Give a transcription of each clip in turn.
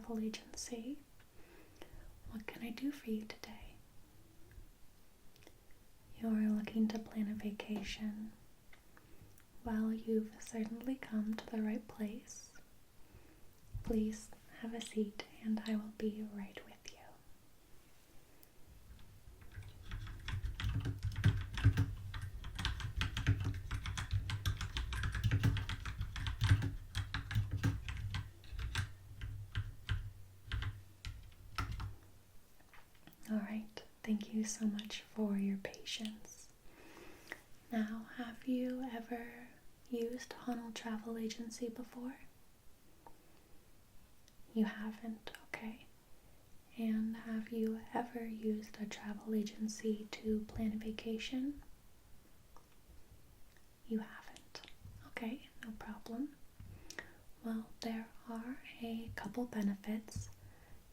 travel agency. What can I do for you today? You're looking to plan a vacation. Well, you've certainly come to the right place. Please have a seat and I will be right with you. Alright, thank you so much for your patience. Now, have you ever used Honol Travel Agency before? You haven't, okay. And have you ever used a travel agency to plan a vacation? You haven't, okay, no problem. Well, there are a couple benefits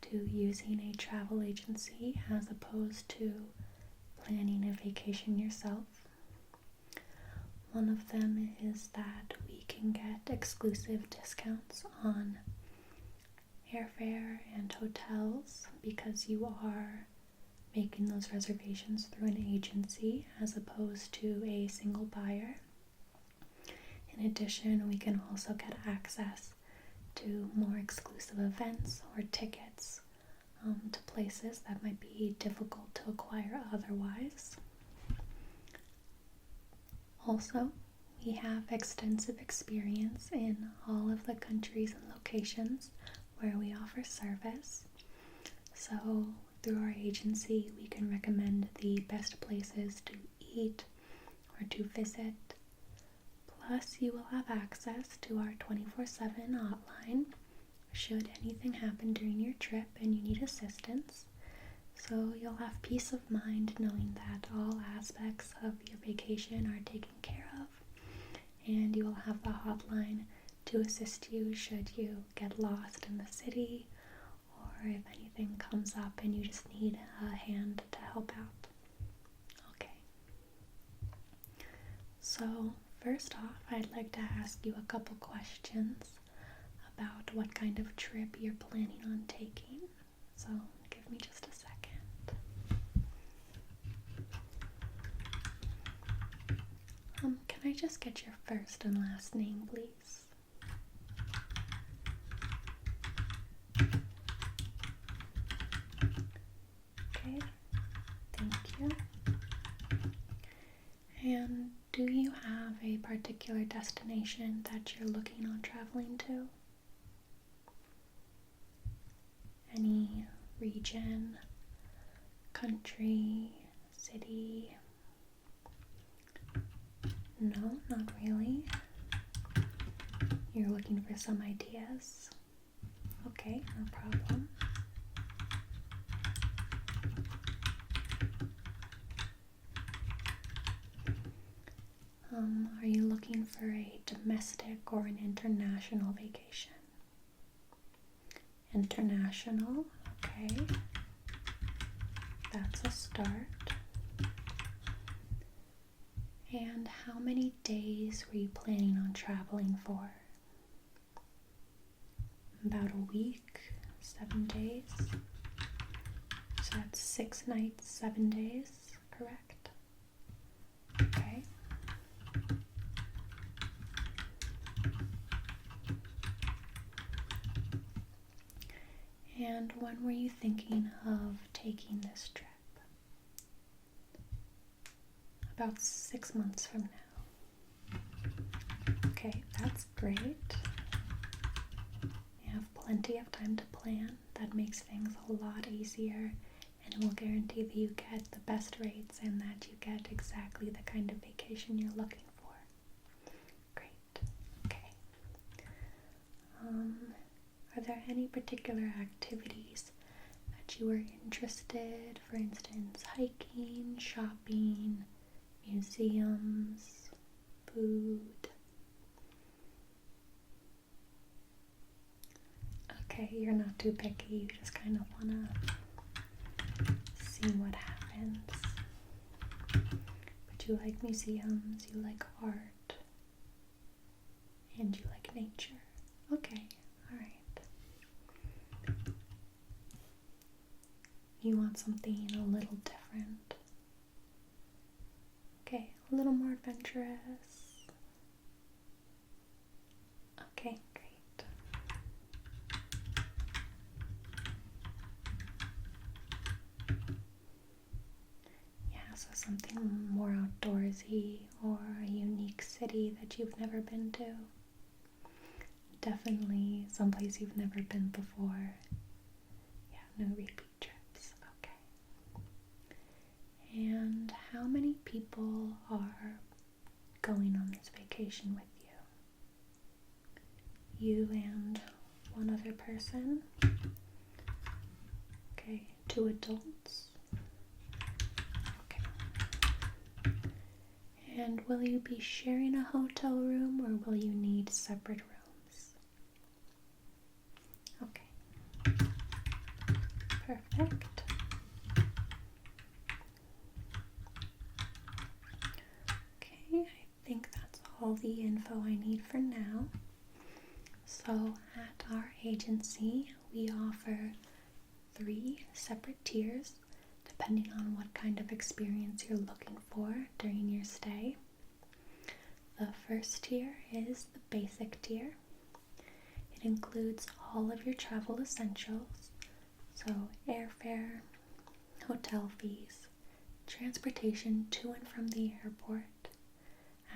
to using a travel agency as opposed to planning a vacation yourself. One of them is that we can get exclusive discounts on airfare and hotels because you are making those reservations through an agency as opposed to a single buyer. In addition, we can also get access to more exclusive events or tickets to places that might be difficult to acquire otherwise. Also, we have extensive experience in all of the countries and locations where we offer service. So through our agency, we can recommend the best places to eat or to visit. Plus, you will have access to our 24/7 hotline should anything happen during your trip and you need assistance. So you'll have peace of mind knowing that all aspects of your vacation are taken care of, and you will have the hotline to assist you should you get lost in the city or if anything comes up and you just need a hand to help out. Okay. So first off, I'd like to ask you a couple questions about what kind of trip you're planning on taking. So give me just a second. Can I just get your first and last name, please? Okay, thank you. And do you have a particular destination that you're looking on traveling to? Any region, country, city? No, not really. You're looking for some ideas? Okay, no problem. Are you looking for a domestic or an international vacation? International, okay. That's a start. And how many days were you planning on traveling for? About a week, 7 days. So that's 6 nights, 7 days, correct? Okay. And when were you thinking of taking this trip? About 6 months from now. Okay, that's great. You have plenty of time to plan. That makes things a lot easier, and it will guarantee that you get the best rates and that you get exactly the kind of vacation you're looking for. Great. Okay. Are there any particular activities that you are interested? For instance, hiking, shopping, museums, food? Okay, you're not too picky, you just kind of want to see what happens. But you like museums, you like art, and you like nature. Okay, alright. You want something a little different. Okay, a little more adventurous. Okay, great. Yeah, so something more outdoorsy or a unique city that you've never been to. Definitely someplace you've never been before. Yeah, no repeat trips. Okay. And how many people are going on this vacation with you? You and one other person. Okay, 2 adults. Okay. And will you be sharing a hotel room or will you need separate rooms? Okay. Perfect. Okay, I think that's all the info I need for now. So at our agency, we offer 3 separate tiers depending on what kind of experience you're looking for during your stay. The first tier is the basic tier. It includes all of your travel essentials, so airfare, hotel fees, transportation to and from the airport,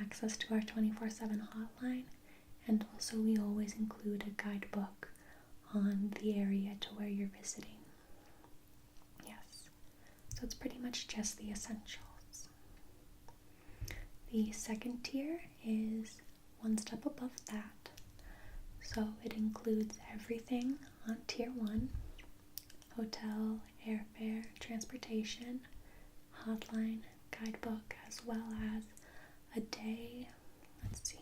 access to our 24/7 hotline, and also we always include a guidebook on the area to where you're visiting. Yes, so it's pretty much just the essentials. The second tier is one step above that. So it includes everything on tier 1, hotel, airfare, transportation, hotline, guidebook, as well as a day, let's see,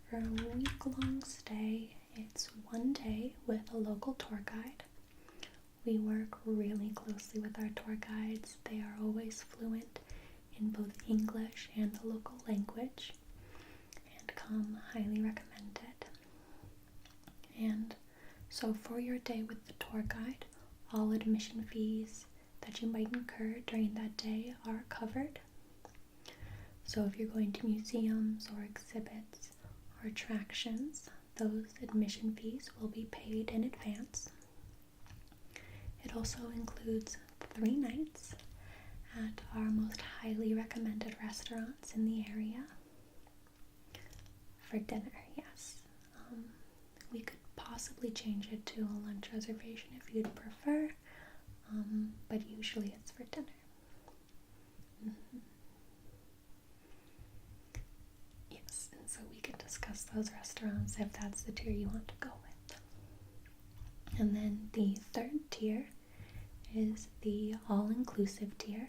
for a week-long stay, it's 1 day with a local tour guide. We work really closely with our tour guides. They are always fluent in both English and the local language and come highly recommended. And so for your day with the tour guide, all admission fees that you might incur during that day are covered. So if you're going to museums or exhibits or attractions, those admission fees will be paid in advance. It also includes 3 nights at our most highly recommended restaurants in the area for dinner, yes. We could possibly change it to a lunch reservation if you'd prefer, but usually it's for dinner. Yes, and so we can discuss those restaurants if that's the tier you want to go with. And then the third tier is the all-inclusive tier.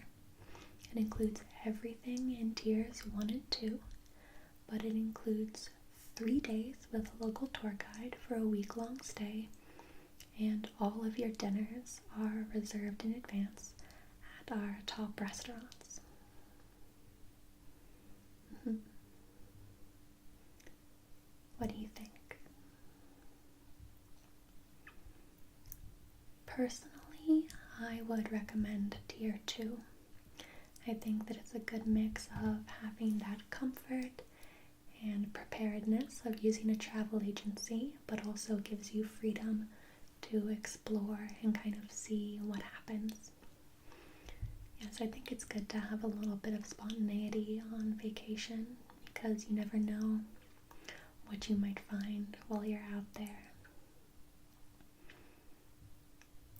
It includes everything in tiers 1 and 2, but it includes 3 days with a local tour guide for a week-long stay, and all of your dinners are reserved in advance at our top restaurants. What do you think? Personally, I would recommend tier 2. I think that it's a good mix of having that comfort and preparedness of using a travel agency, but also gives you freedom to explore and kind of see what happens. Yes, I think it's good to have a little bit of spontaneity on vacation because you never know what you might find while you're out there.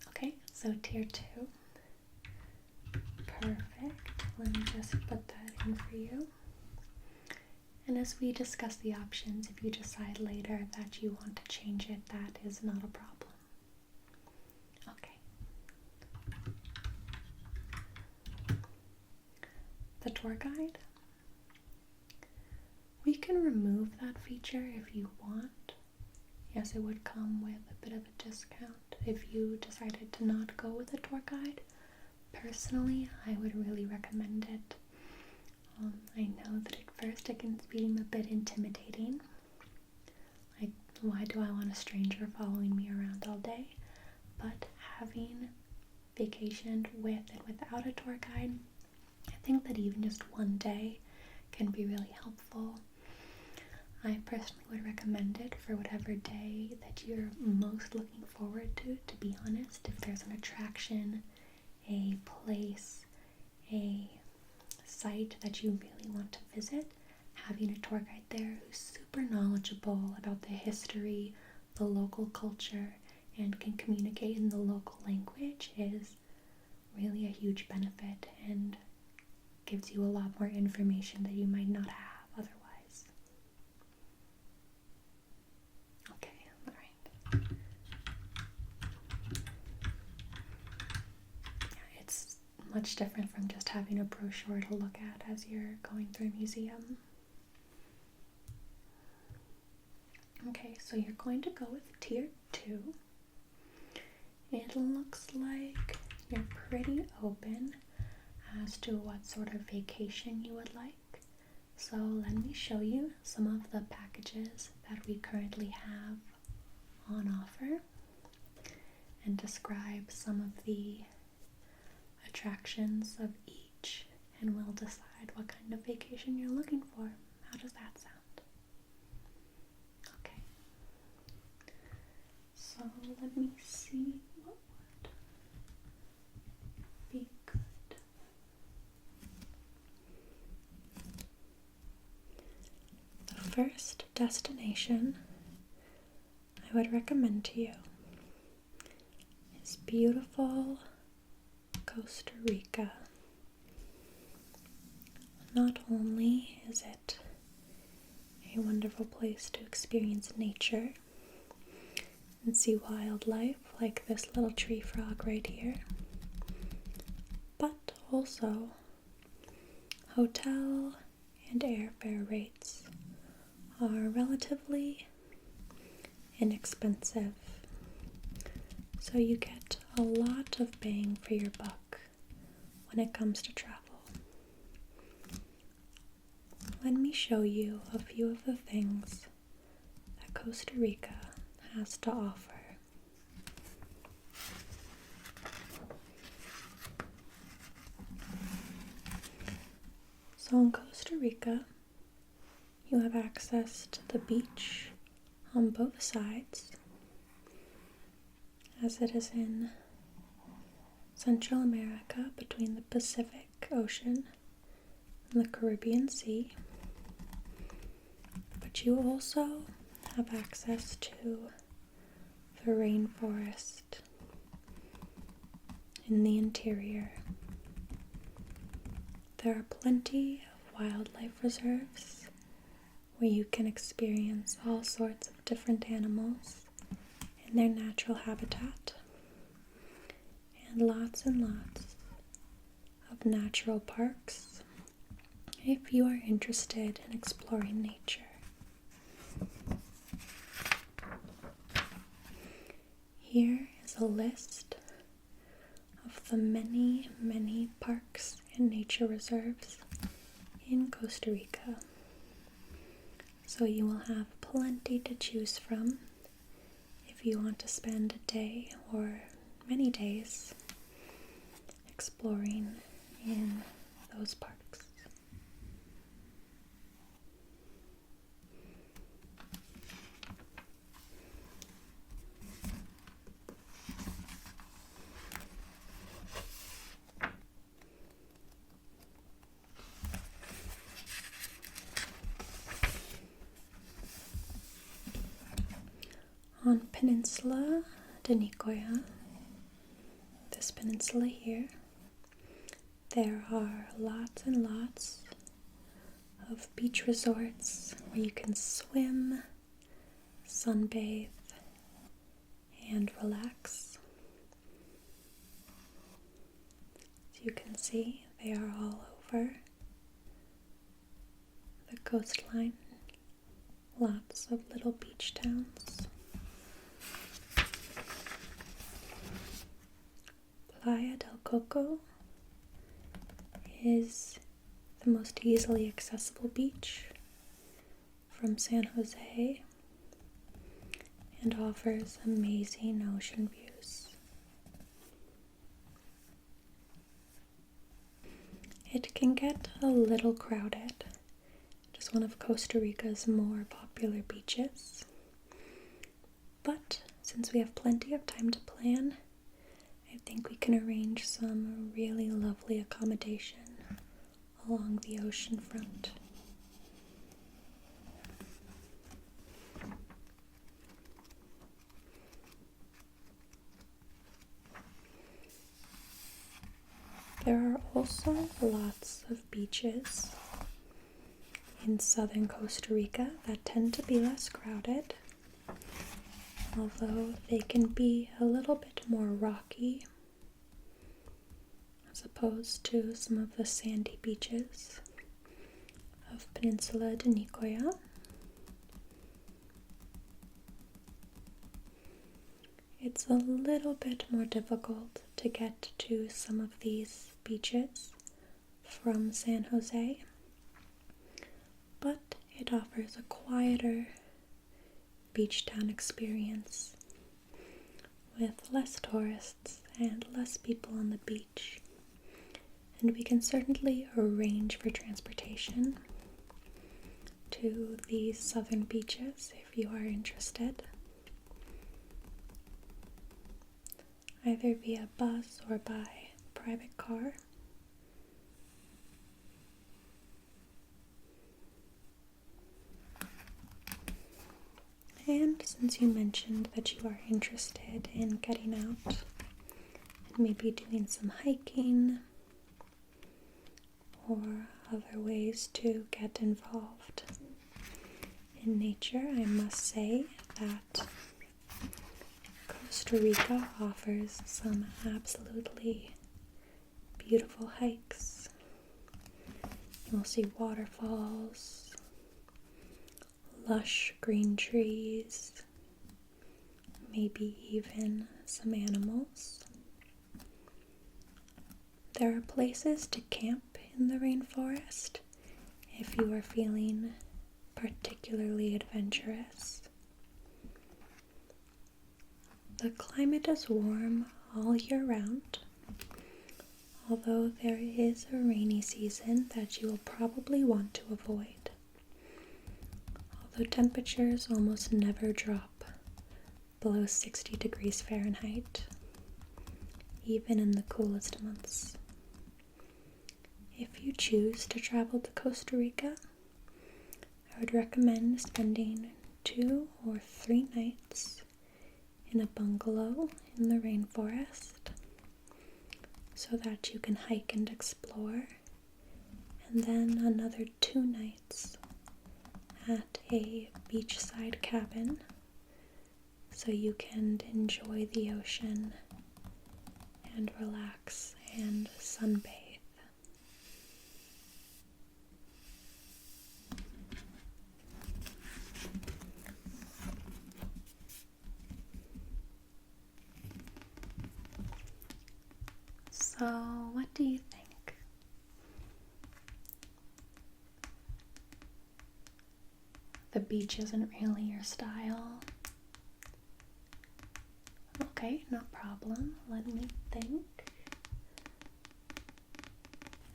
Okay, so tier 2. Perfect. Let me just put that in for you. And as we discuss the options, if you decide later that you want to change it, that is not a problem. Okay. The tour guide. We can remove that feature if you want. Yes, it would come with a bit of a discount if you decided to not go with a tour guide. Personally, I would really recommend it. I know that at first it can seem a bit intimidating. Like, why do I want a stranger following me around all day? But having vacationed with and without a tour guide, I think that even just one day can be really helpful. I personally would recommend it for whatever day that you're most looking forward to be honest. If there's an attraction, a place, a site that you really want to visit, having a tour guide there who's super knowledgeable about the history, the local culture, and can communicate in the local language is really a huge benefit and gives you a lot more information that you might not have otherwise. Okay, alright. It's much different from just having a brochure to look at as you're going through a museum. Okay, so you're going to go with tier 2. It looks like you're pretty open as to what sort of vacation you would like. So let me show you some of the packages that we currently have on offer and describe some of the attractions of each, and we'll decide what kind of vacation you're looking for. How does that sound? Okay. So let me see what would be good. The first destination I would recommend to you is beautiful Costa Rica. Not only is it a wonderful place to experience nature and see wildlife like this little tree frog right here, but also hotel and airfare rates are relatively inexpensive, so you get a lot of bang for your buck when it comes to travel. Let me show you a few of the things that Costa Rica has to offer. So in Costa Rica, you have access to the beach on both sides, as it is in Central America between the Pacific Ocean and the Caribbean Sea. But you also have access to the rainforest in the interior. There are plenty of wildlife reserves where you can experience all sorts of different animals in their natural habitat, and lots of natural parks if you are interested in exploring nature. Here is a list of the many, many parks and nature reserves in Costa Rica. So you will have plenty to choose from if you want to spend a day or many days exploring in those parks. On Peninsula de Nicoya, this peninsula here, there are lots and lots of beach resorts where you can swim, sunbathe, and relax. As you can see, they are all over the coastline. Lots of little beach towns. Playa del Coco is the most easily accessible beach from San Jose and offers amazing ocean views. can get a little crowded. It is one of Costa Rica's more popular beaches. But since we have plenty of time to plan, I think we can arrange some really lovely accommodation along the ocean front. There are also lots of beaches in southern Costa Rica that tend to be less crowded, although they can be a little bit more rocky as opposed to some of the sandy beaches of Peninsula de Nicoya. It's a little bit more difficult to get to some of these beaches from San Jose, but it offers a quieter beach town experience with less tourists and less people on the beach. And we can certainly arrange for transportation to these southern beaches if you are interested, either via bus or by private car. And since you mentioned that you are interested in getting out and maybe doing some hiking or other ways to get involved in nature, I must say that Costa Rica offers some absolutely beautiful hikes. You'll see waterfalls, lush green trees, maybe even some animals. There are places to camp in the rainforest if you are feeling particularly adventurous. The climate is warm all year round, although there is a rainy season that you will probably want to avoid. Although temperatures almost never drop below 60 degrees Fahrenheit, even in the coolest months. If you choose to travel to Costa Rica, I would recommend spending 2 or 3 nights in a bungalow in the rainforest so that you can hike and explore, and then another 2 nights at a beachside cabin so you can enjoy the ocean and relax and sunbathe. So, what do you think? The beach isn't really your style? Okay, no problem. Let me think.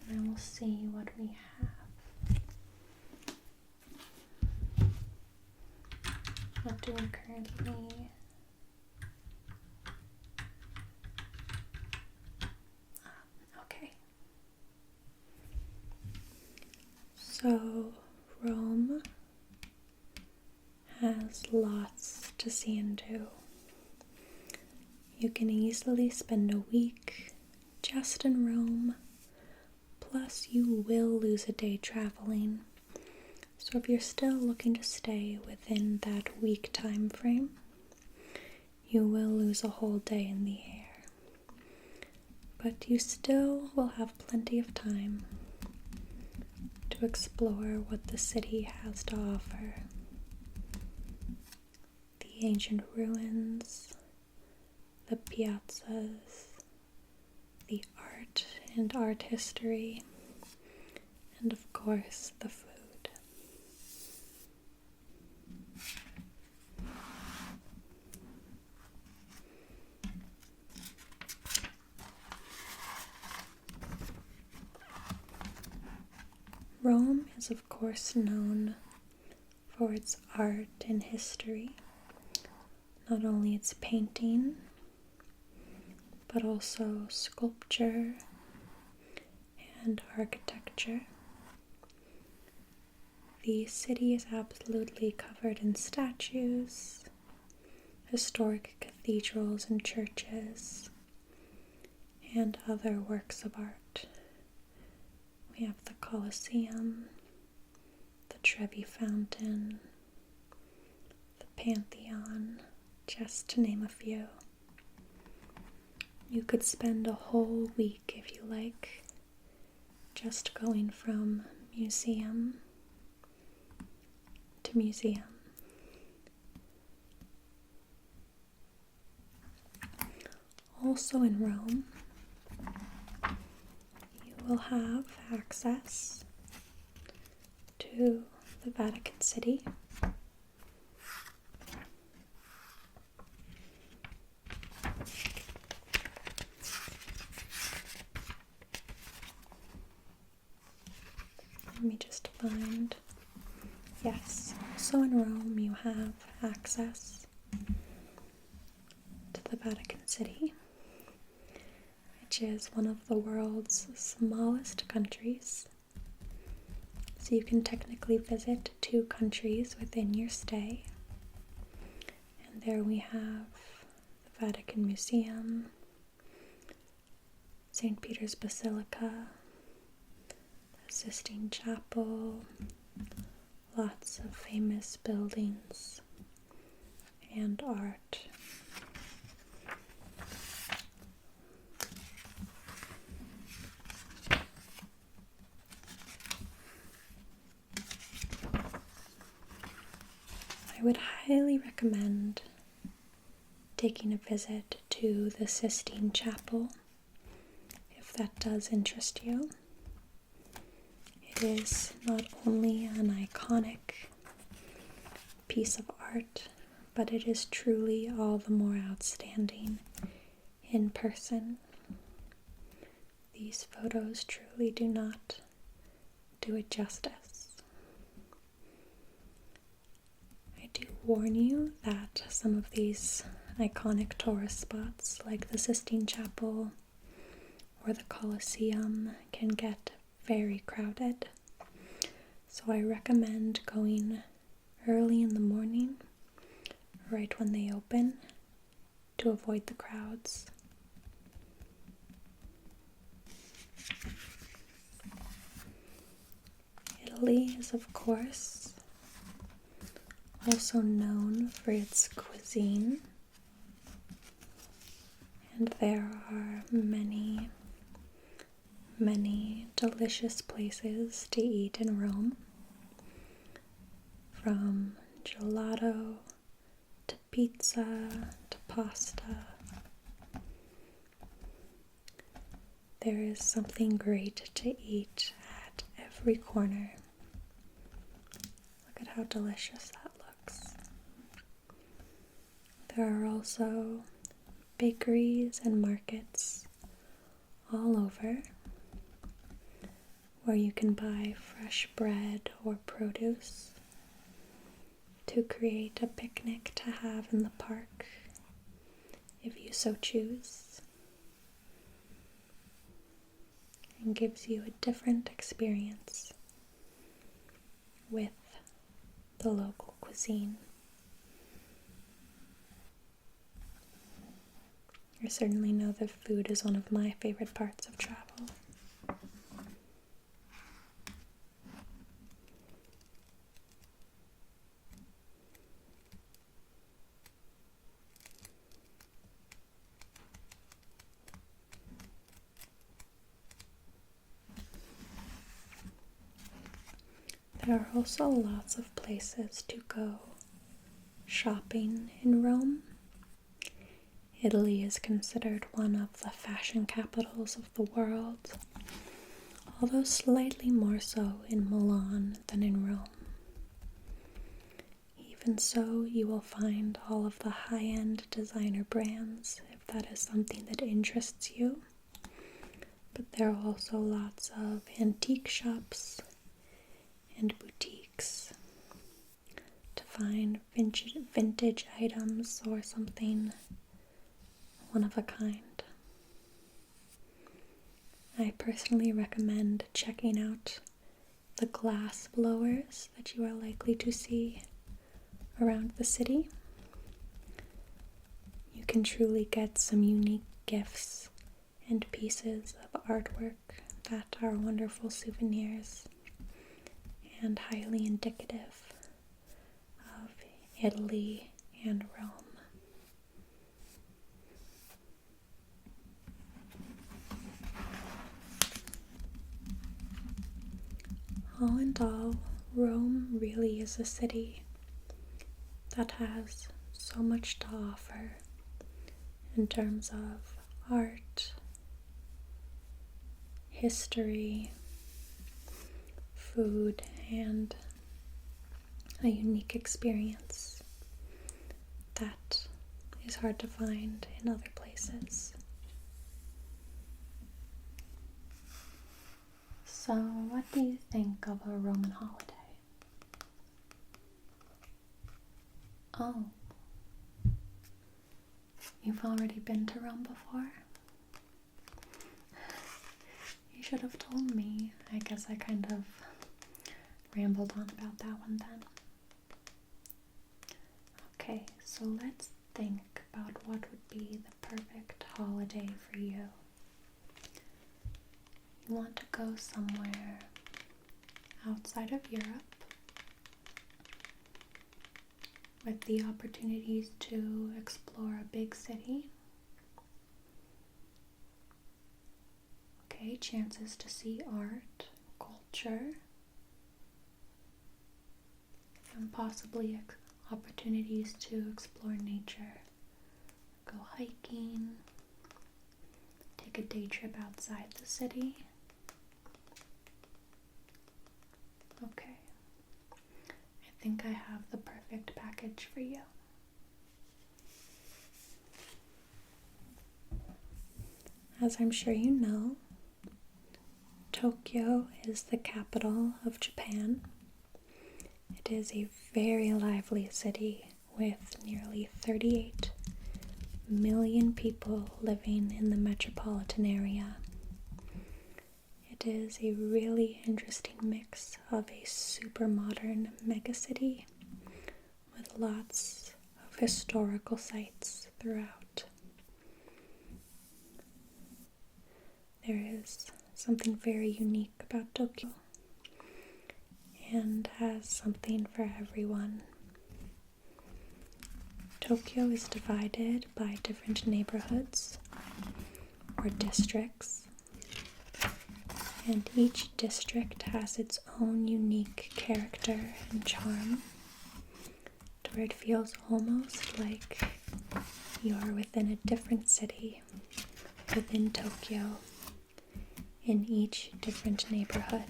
And then we'll see what we have. What do we currently... Okay. So, Rome has lots to see and do. You can easily spend a week just in Rome, plus you will lose a day traveling. So if you're still looking to stay within that week time frame, you will lose a whole day in the air. But you still will have plenty of time to explore what the city has to offer. The ancient ruins, the piazzas, the art and art history, and of course the food. Rome is, of course, known for its art and history, not only its painting, but also sculpture and architecture. The city is absolutely covered in statues, historic cathedrals and churches, and other works of art. We have the Colosseum, the Trevi Fountain, the Pantheon, just to name a few. You could spend a whole week, if you like, just going from museum to museum. Also in Rome, you will have access to the Vatican City. Let me just find. Yes, also in Rome you have access to the Vatican City, which is one of the world's smallest countries. So you can technically visit 2 countries within your stay. And there we have the Vatican Museum, St. Peter's Basilica, the Sistine Chapel, lots of famous buildings and art. I would highly recommend taking a visit to the Sistine Chapel if that does interest you. It is not only an iconic piece of art, but it is truly all the more outstanding in person. These photos truly do not do it justice. I do warn you that some of these iconic tourist spots, like the Sistine Chapel or the Colosseum, can get very crowded. So I recommend going early in the morning, right when they open, to avoid the crowds. Italy is, of course, also known for its cuisine, and there are many delicious places to eat in Rome, from gelato to pizza to pasta. There is something great to eat at every corner. Look at how delicious that looks. There are also bakeries and markets all over where you can buy fresh bread or produce to create a picnic to have in the park if you so choose, and gives you a different experience with the local cuisine. I certainly know that food is one of my favorite parts of travel. There are also lots of places to go shopping in Rome. Italy is considered one of the fashion capitals of the world, although slightly more so in Milan than in Rome. Even so, you will find all of the high-end designer brands if that is something that interests you. But there are also lots of antique shops and boutiques to find vintage items or something one of a kind. I personally recommend checking out the glass blowers that you are likely to see around the city. You can truly get some unique gifts and pieces of artwork that are wonderful souvenirs and highly indicative of Italy and Rome. All in all, Rome really is a city that has so much to offer in terms of art, history, food, and a unique experience that is hard to find in other places. So, what do you think of a Roman holiday? Oh, you've already been to Rome before? You should have told me. I guess I kind of rambled on about that one then. Okay, so let's think about what would be the perfect holiday for you. You want to go somewhere outside of Europe with the opportunities to explore a big city. Okay, chances to see art, culture, and possibly opportunities to explore nature. Go hiking, take a day trip outside the city. Okay, I think I have the perfect package for you. As I'm sure you know, Tokyo is the capital of Japan. It is a very lively city with nearly 38 million people living in the metropolitan area. It is a really interesting mix of a super modern megacity with lots of historical sites throughout. There is something very unique about Tokyo and has something for everyone. Tokyo is divided by different neighborhoods or districts, and each district has its own unique character and charm, to where it feels almost like you're within a different city within Tokyo in each different neighborhood.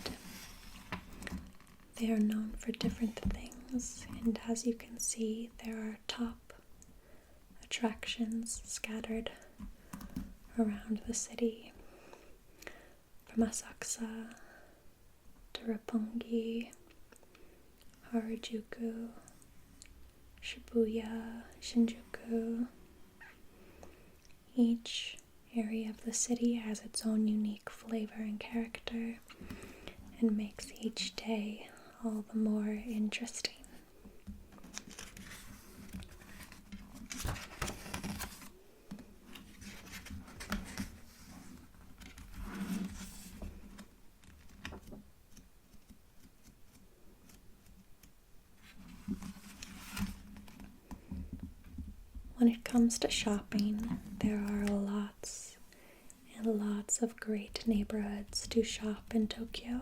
They are known for different things, and as you can see, there are top attractions scattered around the city, from Asakusa to Roppongi, Harajuku, Shibuya, Shinjuku. Each area of the city has its own unique flavor and character and makes each day all the more interesting. When it comes to shopping, there are lots and lots of great neighborhoods to shop in Tokyo.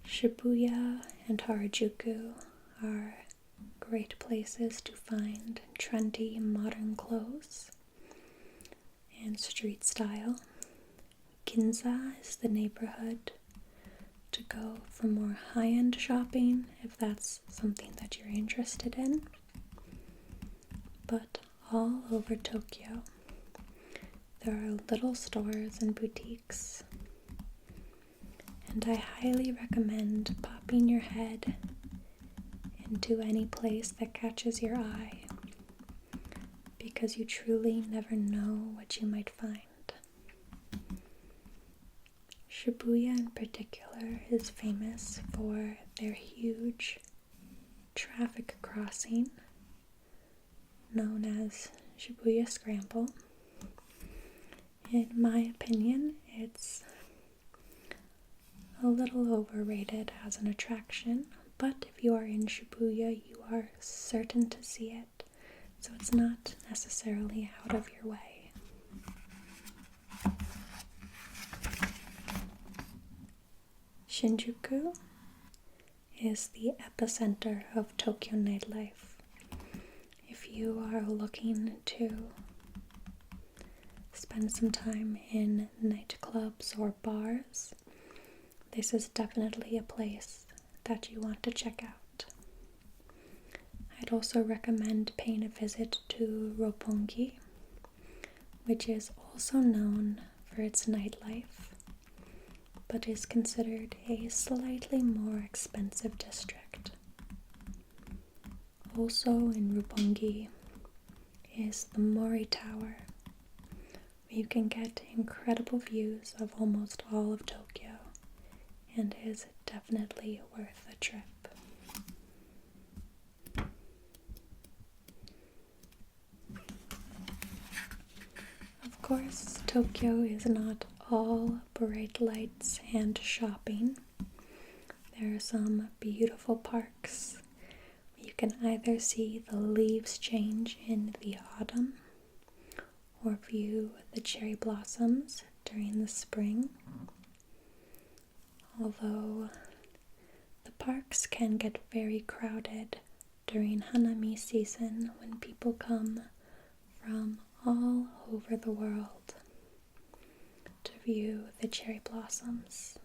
Shibuya and Harajuku are great places to find trendy modern clothes and street style. Ginza is the neighborhood to go for more high-end shopping if that's something that you're interested in. But all over Tokyo, there are little stores and boutiques, and I highly recommend popping your head into any place that catches your eye, because you truly never know what you might find. Shibuya in particular is famous for their huge traffic crossing known as Shibuya Scramble. In my opinion, it's a little overrated as an attraction, but if you are in Shibuya, you are certain to see it, so it's not necessarily out of your way. Shinjuku is the epicenter of Tokyo nightlife. If you are looking to spend some time in nightclubs or bars, this is definitely a place that you want to check out. I'd also recommend paying a visit to Roppongi, which is also known for its nightlife, but is considered a slightly more expensive district. Also in Roppongi is the Mori Tower, where you can get incredible views of almost all of Tokyo, and is definitely worth a trip. Of course, Tokyo is not all bright lights and shopping. There are some beautiful parks. You can either see the leaves change in the autumn or view the cherry blossoms during the spring. Although the parks can get very crowded during Hanami season when people come from all over the world to view the cherry blossoms.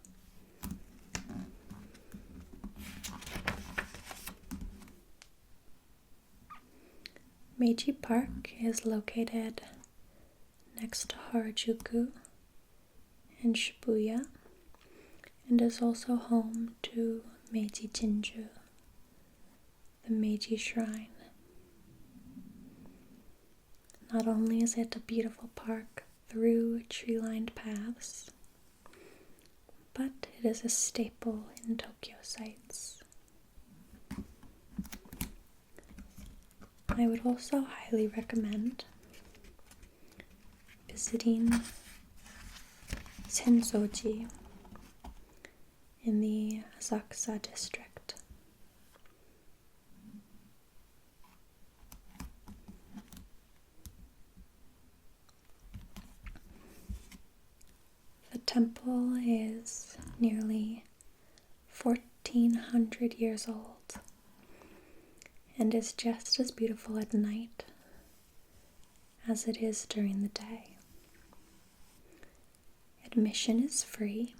Meiji Park is located next to Harajuku in Shibuya and is also home to Meiji Jinju, the Meiji Shrine. Not only is it a beautiful park through tree-lined paths, but it is a staple in Tokyo sites. I would also highly recommend visiting Sensoji in the Asakusa district. The temple is nearly 1400 years old and is just as beautiful at night as it is during the day. Admission is free,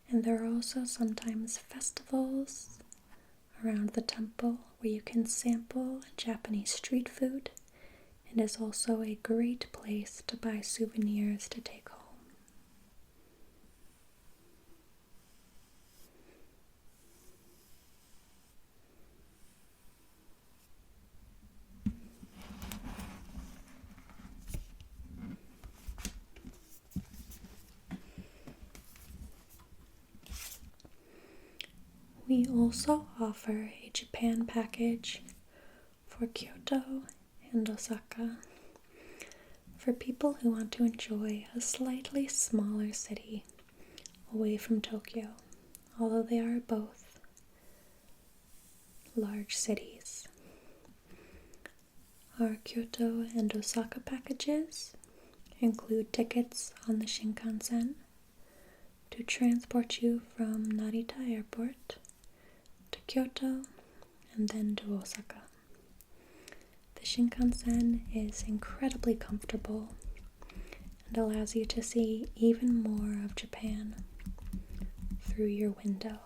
and there are also sometimes festivals around the temple where you can sample Japanese street food, and is also a great place to buy souvenirs to take home. We also offer a Japan package for Kyoto and Osaka for people who want to enjoy a slightly smaller city away from Tokyo, although they are both large cities. Our Kyoto and Osaka packages include tickets on the Shinkansen to transport you from Narita Airport to Kyoto and then to Osaka. The Shinkansen is incredibly comfortable and allows you to see even more of Japan through your window.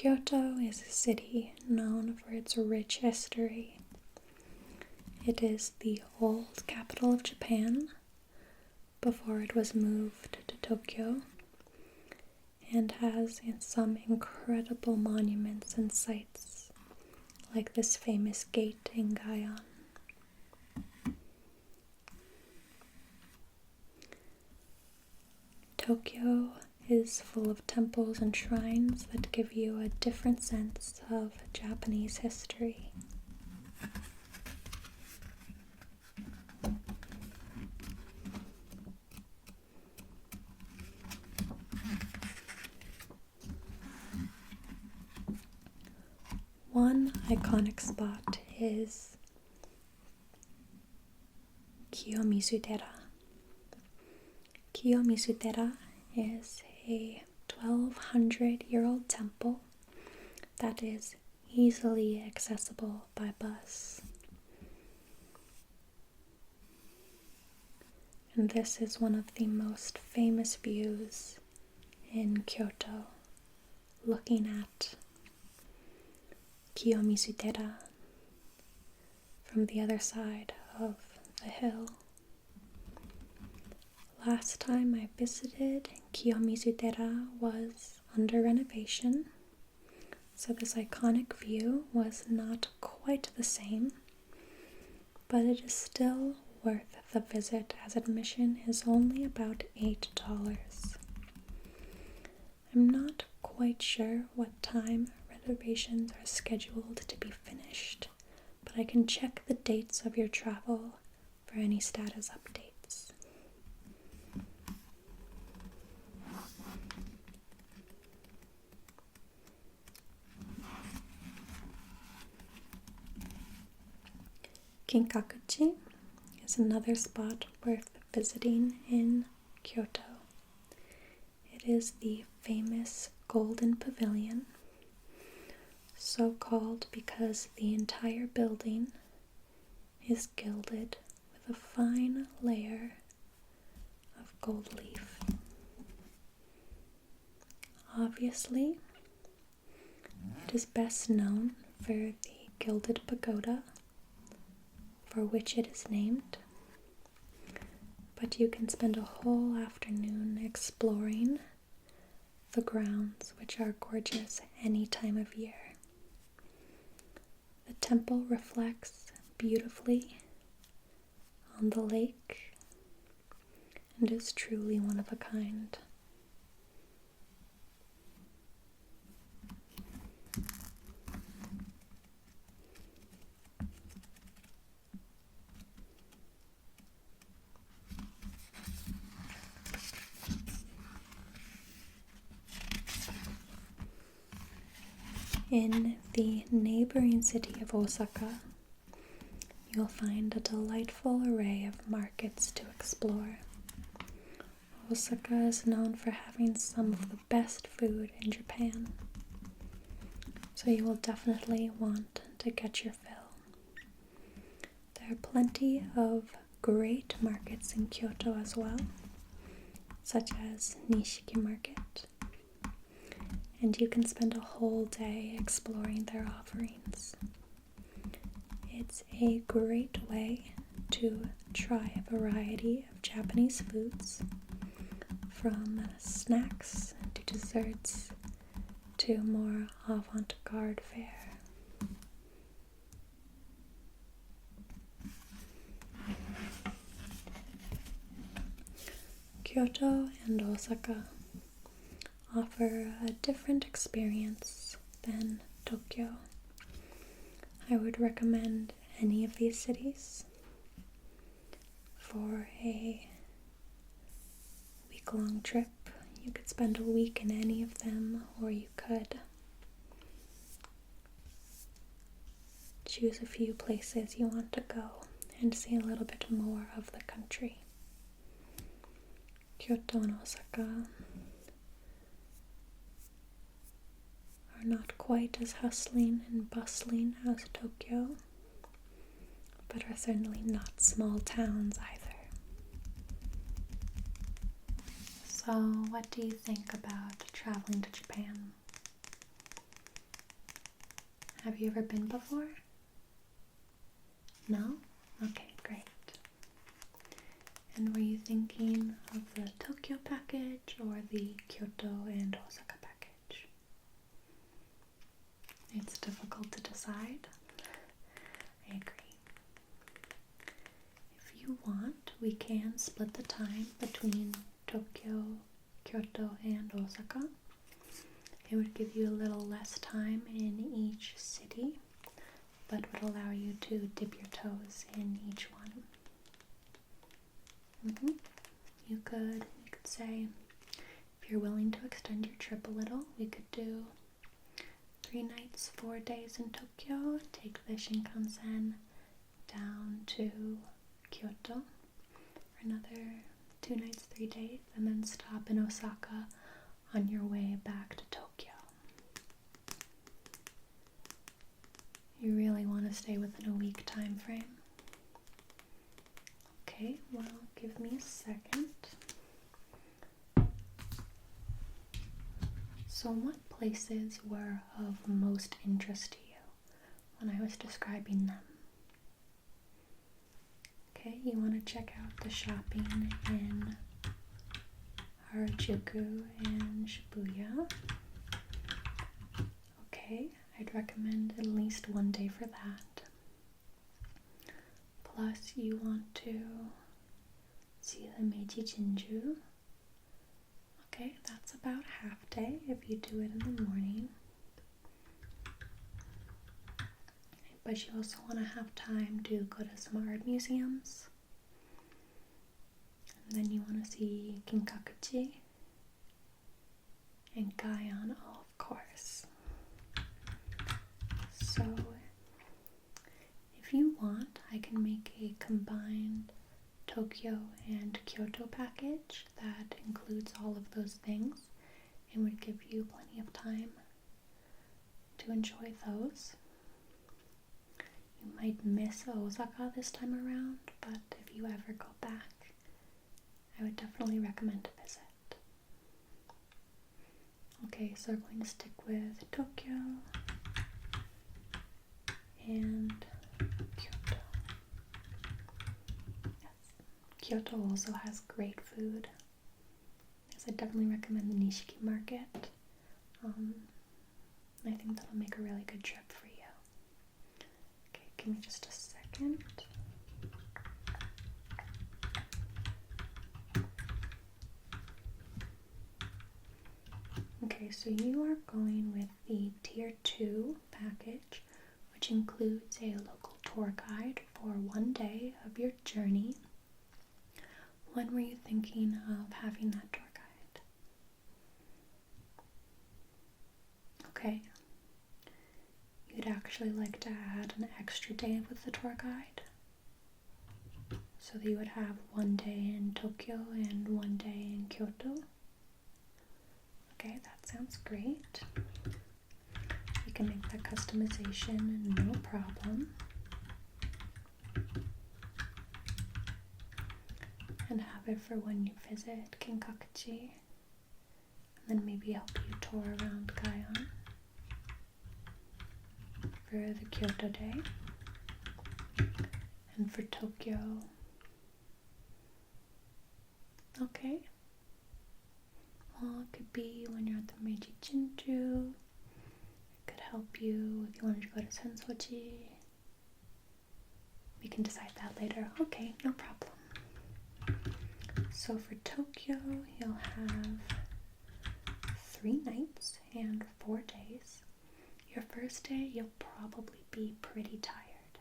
Kyoto is a city known for its rich history. It is the old capital of Japan before it was moved to Tokyo, and has some incredible monuments and sites, like this famous gate in Gaian. Tokyo is full of temples and shrines that give you a different sense of Japanese history. One iconic spot is Kiyomizu-dera. Kiyomizu-dera is a 1200-year-old temple that is easily accessible by bus. And this is one of the most famous views in Kyoto, looking at Kiyomizu-dera from the other side of the hill. Last time I visited, Kiyomizu-dera was under renovation, so this iconic view was not quite the same, but it is still worth the visit as admission is only about $8. I'm not quite sure what time renovations are scheduled to be finished, but I can check the dates of your travel for any status updates. Kinkakuji is another spot worth visiting in Kyoto. It is the famous Golden Pavilion, so called because the entire building is gilded with a fine layer of gold leaf. Obviously, it is best known for the gilded pagoda, for which it is named, but you can spend a whole afternoon exploring the grounds, which are gorgeous any time of year. The temple reflects beautifully on the lake and is truly one of a kind. In the neighboring city of Osaka, you'll find a delightful array of markets to explore. Osaka is known for having some of the best food in Japan, so you will definitely want to get your fill. There are plenty of great markets in Kyoto as well, such as Nishiki Market, and you can spend a whole day exploring their offerings. It's a great way to try a variety of Japanese foods, from snacks to desserts to more avant-garde fare. Kyoto and Osaka offer a different experience than Tokyo. I would recommend any of these cities for a week-long trip. You could spend a week in any of them, or you could choose a few places you want to go and see a little bit more of the country. Kyoto and Osaka are not quite as hustling and bustling as Tokyo, but are certainly not small towns either. So, what do you think about traveling to Japan? Have you ever been before? No? Okay, great. And were you thinking of the Tokyo package or the Kyoto and Osaka package? It's difficult to decide. I agree. If you want, we can split the time between Tokyo, Kyoto, and Osaka. It would give you a little less time in each city, but would allow you to dip your toes in each one. You could say, if you're willing to extend your trip a little, we could do 3 nights, 4 days in Tokyo, take the Shinkansen down to Kyoto for another 2 nights, 3 days, and then stop in Osaka on your way back to Tokyo. You really want to stay within a week time frame. Okay, well, give me a second. So what places were of most interest to you when I was describing them? Okay, you want to check out the shopping in Harajuku and Shibuya. Okay, I'd recommend at least 1 day for that. Plus, you want to see the Meiji Jinju. Okay, that's about half day if you do it in the morning. But you also want to have time to go to some art museums. And then you want to see Kinkakuji and Gaion, oh, of course. So, if you want, I can make a combined Tokyo and Kyoto package that includes all of those things and would give you plenty of time to enjoy those. You might miss Osaka this time around, but if you ever go back, I would definitely recommend a visit. Okay, so we're going to stick with Tokyo and Kyoto. Yes. Kyoto also has great food. Yes, I definitely recommend the Nishiki Market. I think that'll make a really good trip for you. Okay, give me just a second. Okay, so you are going with the Tier 2 package, which includes a local tour guide for 1 day of your journey. When were you thinking of having that tour guide? Okay. You'd actually like to add an extra day with the tour guide? So that you would have 1 day in Tokyo and 1 day in Kyoto? Okay, that sounds great. You can make that customization, no problem. And have it for when you visit Kinkakuji. And then maybe help you tour around Gaion for the Kyoto day. And for Tokyo. Okay. Well, it could be when you're at the Meiji Jinju. It could help you if you wanted to go to Sensoji. We can decide that later. Okay, no problem. So for Tokyo, you'll have 3 nights and 4 days. Your first day, you'll probably be pretty tired.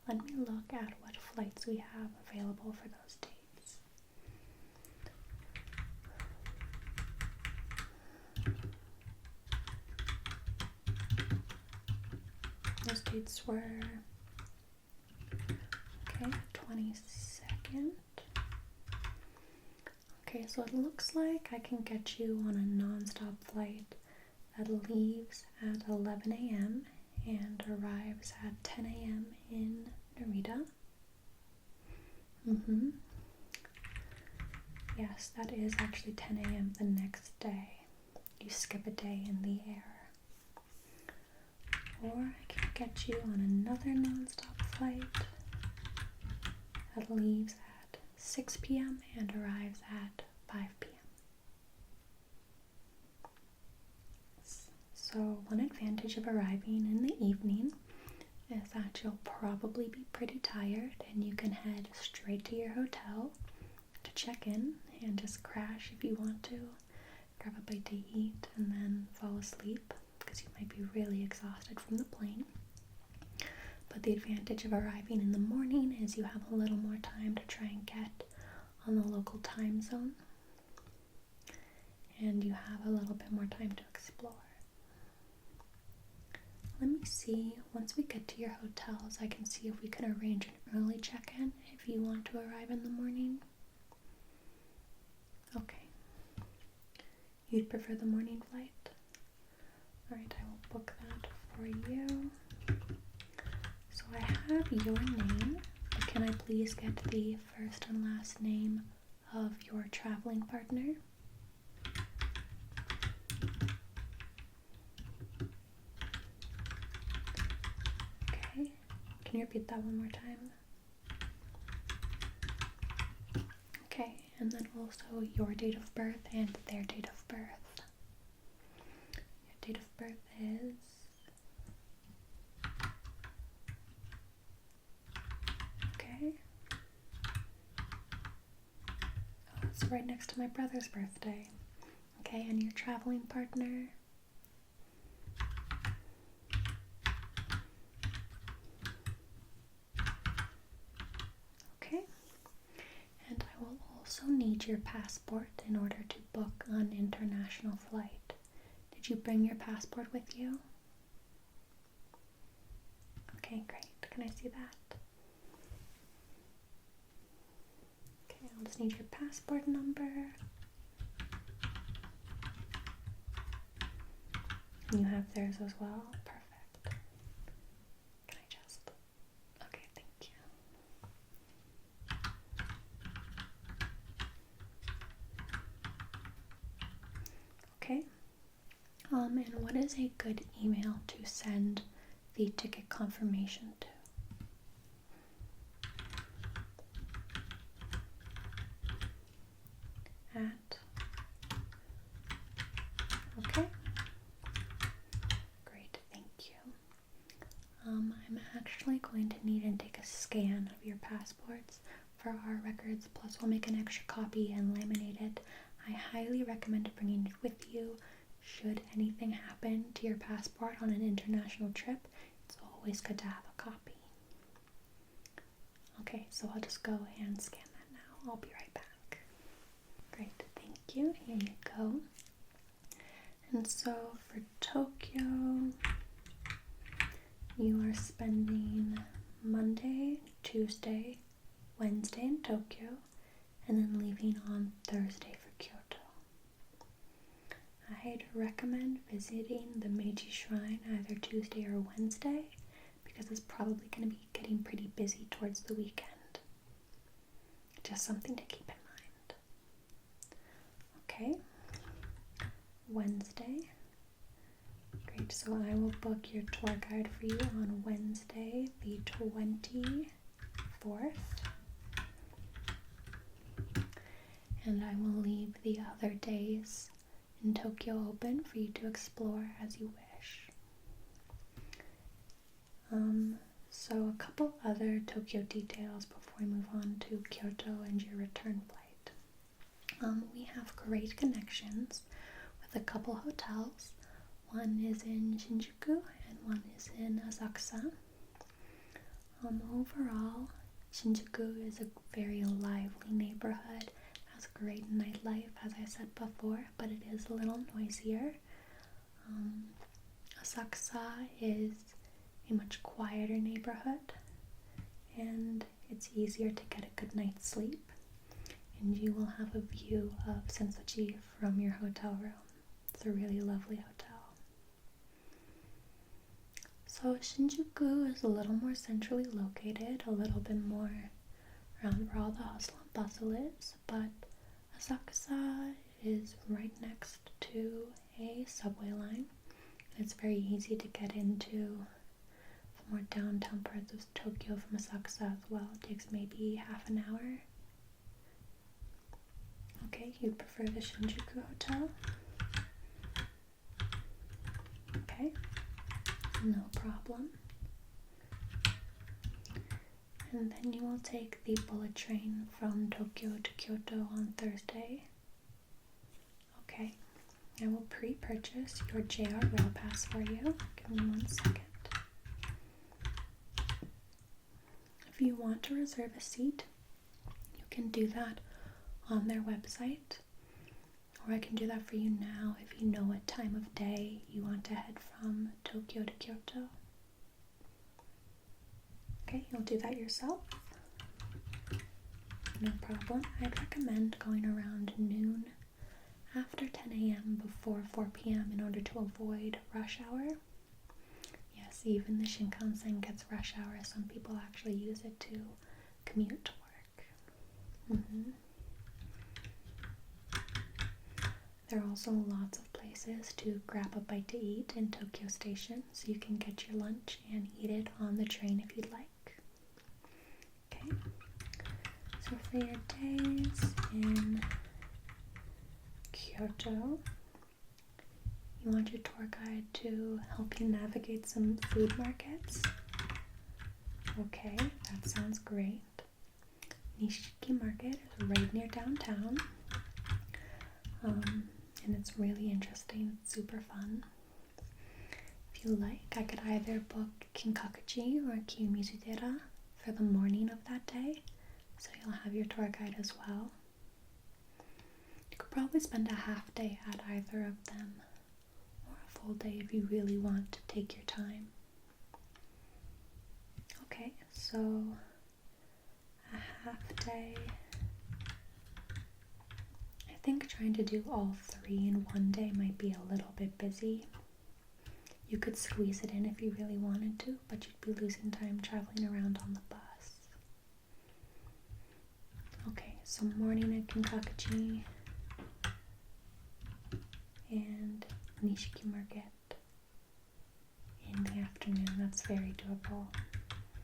Let me look at what flights we have available for those dates. Those dates were, okay, 22nd. Okay, so it looks like I can get you on a non-stop flight that leaves at 11 a.m. and arrives at 10 a.m. in Narita. Yes, that is actually 10 a.m. the next day. You skip a day in the air. or I can get you on another non-stop flight that leaves at 6 p.m. and arrives at 5 p.m. So one advantage of arriving in the evening is that you'll probably be pretty tired and you can head straight to your hotel to check in and just crash if you want to, grab a bite to eat and then fall asleep because you might be really exhausted from the plane. But the advantage of arriving in the morning is you have a little more time to try and get on the local time zone, and you have a little bit more time to explore. Let me see, once we get to your hotels, I can see if we can arrange an early check-in if you want to arrive in the morning. Okay. You'd prefer the morning flight? Alright, I will book that for you. So I have your name, but can I please get the first and last name of your traveling partner? Okay, can you repeat that one more time? Okay, and then also your date of birth and their date of birth. Your date of birth is... Okay. Oh, it's right next to my brother's birthday. Okay, and your traveling partner? Okay. And I will also need your passport in order to book an international flight. Did you bring your passport with you? Okay, great. Can I see that? Okay, I'll just need your passport number. You have theirs as well? Perfect. Can I just... Okay, thank you. Okay. And what is a good email to send the ticket confirmation to? Okay. Great, thank you. I'm actually going to need and take a scan of your passports for our records, plus we'll make an extra copy and laminate it. I highly recommend bringing it with you. Should anything happen to your passport on an international trip, it's always good to have a copy. Okay, so I'll just go and scan that now. I'll be right back. Great, thank you. Here you go. And so for Tokyo, you are spending Monday, Tuesday, Wednesday in Tokyo, and then leaving on Thursday for Kyoto. I'd recommend visiting the Meiji Shrine either Tuesday or Wednesday because it's probably going to be getting pretty busy towards the weekend. Just something to keep in mind. Okay, Wednesday. Great, so I will book your tour guide for you on Wednesday, the 24th. And I will leave the other days in Tokyo open for you to explore as you wish. So a couple other Tokyo details before we move on to Kyoto and your return flight. We have great connections with a couple hotels. One is in Shinjuku and one is in Asakusa. Overall, Shinjuku is a very lively neighborhood. Has great nightlife, as I said before, but it is a little noisier. Asakusa is a much quieter neighborhood, and it's easier to get a good night's sleep, and you will have a view of Sensoji from your hotel room. It's a really lovely hotel. So Shinjuku is a little more centrally located, a little bit more around where all the hustle and bustle is, but Asakusa is right next to a subway line, It's very easy to get into more downtown parts of Tokyo from Asakusa as well. It takes maybe half an hour. Okay, you'd prefer the Shinjuku Hotel? Okay, no problem. And then you will take the bullet train from Tokyo to Kyoto on Thursday. Okay, I will pre-purchase your JR Rail Pass for you. Give me 1 second. If you want to reserve a seat, you can do that on their website, or I can do that for you now if you know what time of day you want to head from Tokyo to Kyoto. Okay, you'll do that yourself. No problem. I'd recommend going around noon, after 10 a.m. before 4 p.m. in order to avoid rush hour. Yes, even the Shinkansen gets rush hour. Some people actually use it to commute to work. There are also lots of places to grab a bite to eat in Tokyo Station, so you can get your lunch and eat it on the train if you'd like. Okay, so for your days in Kyoto, you want your tour guide to help you navigate some food markets? Okay, that sounds great. Nishiki Market is right near downtown. And it's really interesting. It's super fun. If you like, I could either book Kinkakuji or Kiyomizudera for the morning of that day, so you'll have your tour guide as well. You could probably spend a half day at either of them, or a full day if you really want to take your time. Okay, so a half day. I think trying to do all 3 in one day might be a little bit busy. You could squeeze it in if you really wanted to, but you'd be losing time traveling around on the bus. Okay, so morning at Kinkakuji and Nishiki Market in the afternoon. That's very doable.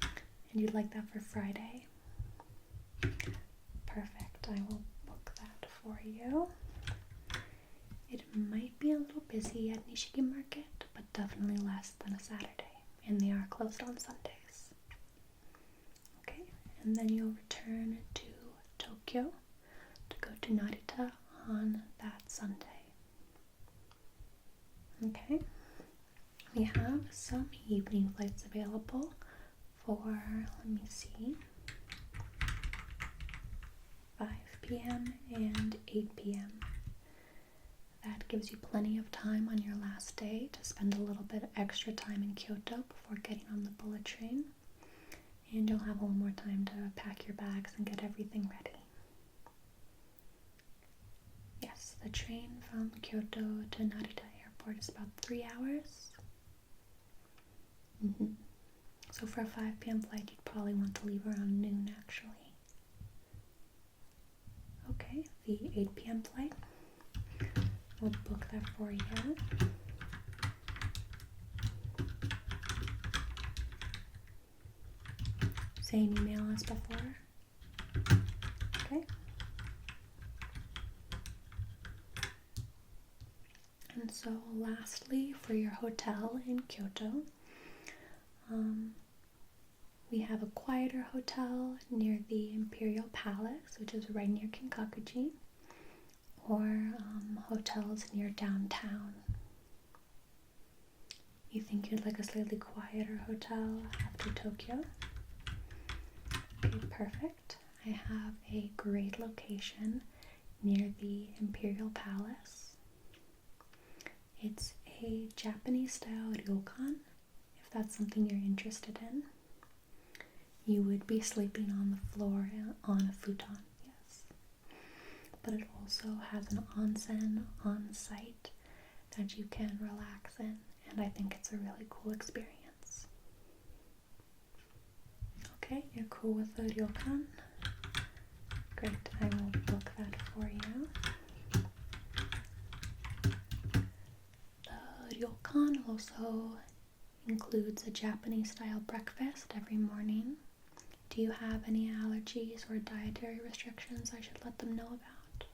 And you'd like that for Friday? Perfect. I will book that for you. It might be a little busy at Nishiki Market, but definitely less than a Saturday, and they are closed on Sundays. Okay, and then you'll return to Tokyo to go to Narita on that Sunday. Okay, we have some evening flights available for, let me see, 5 p.m. and 8 p.m. That gives you plenty of time on your last day to spend a little bit of extra time in Kyoto before getting on the bullet train. And you'll have a little more time to pack your bags and get everything ready. Yes, the train from Kyoto to Narita Airport is about 3 hours. So for a 5 p.m. flight, you'd probably want to leave around noon, actually. Okay, the 8 p.m. flight, we'll book that for you. Same email as before. Okay. And so lastly, for your hotel in Kyoto, we have a quieter hotel near the Imperial Palace, which is right near Kinkakuji, or hotels near downtown. You think you'd like a slightly quieter hotel after Tokyo? Okay, perfect. I have a great location near the Imperial Palace. It's a Japanese-style ryokan, if that's something you're interested in. You would be sleeping on the floor on a futon, yes. But it also has an onsen on site that you can relax in, and I think it's a really cool experience. Okay, you're cool with the ryokan? Great, I will book that for you. The ryokan also includes a Japanese-style breakfast every morning. Do you have any allergies or dietary restrictions I should let them know about?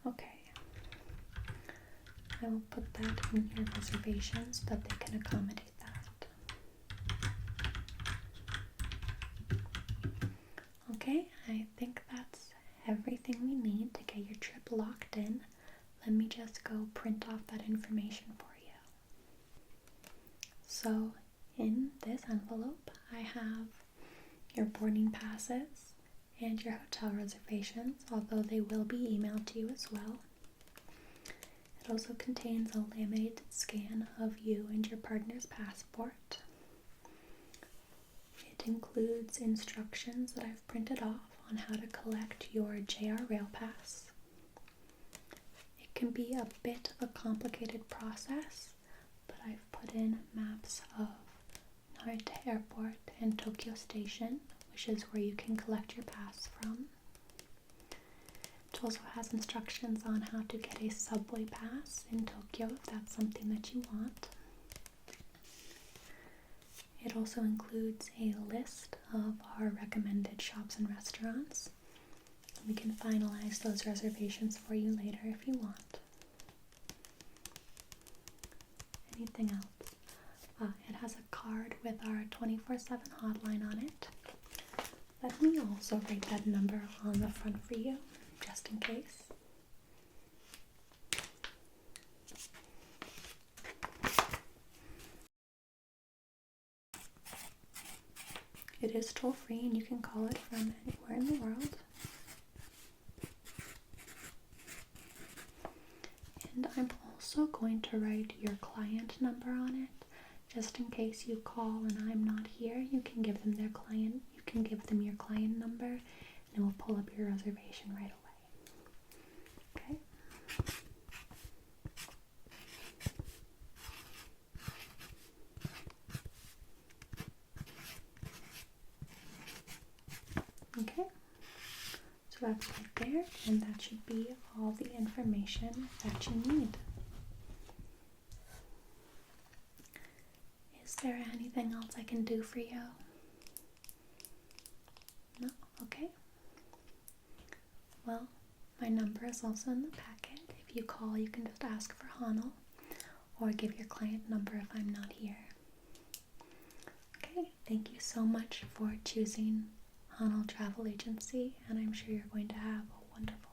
Okay. I will put that in your reservation so that they can accommodate that. Okay, I think that's everything we need to get your trip locked in. Let me just go print off that information for you. So, in this envelope, I have your boarding passes and your hotel reservations, although they will be emailed to you as well. It also contains a laminated scan of you and your partner's passport. It includes instructions that I've printed off on how to collect your JR Rail Pass. It can be a bit of a complicated process, but I've put in maps of Narita Airport and Tokyo Station, which is where you can collect your pass from. It also has instructions on how to get a subway pass in Tokyo if that's something that you want. It also includes a list of our recommended shops and restaurants. We can finalize those reservations for you later if you want. Anything else? It has a card with our 24/7 hotline on it. Let me also write that number on the front for you, just in case. It is toll free and you can call it from anywhere in the world. And I'm also going to write your client number on it, just in case you call and I'm not here. You can give them your client number, and it will pull up your reservation right away. Okay? Okay, so that's right there, and that should be all the information that you need. Is there anything else I can do for you? No? Okay. Well, my number is also in the packet. If you call, you can just ask for Hanel, or give your client number if I'm not here. Okay, thank you so much for choosing Hanel Travel Agency, and I'm sure you're going to have a wonderful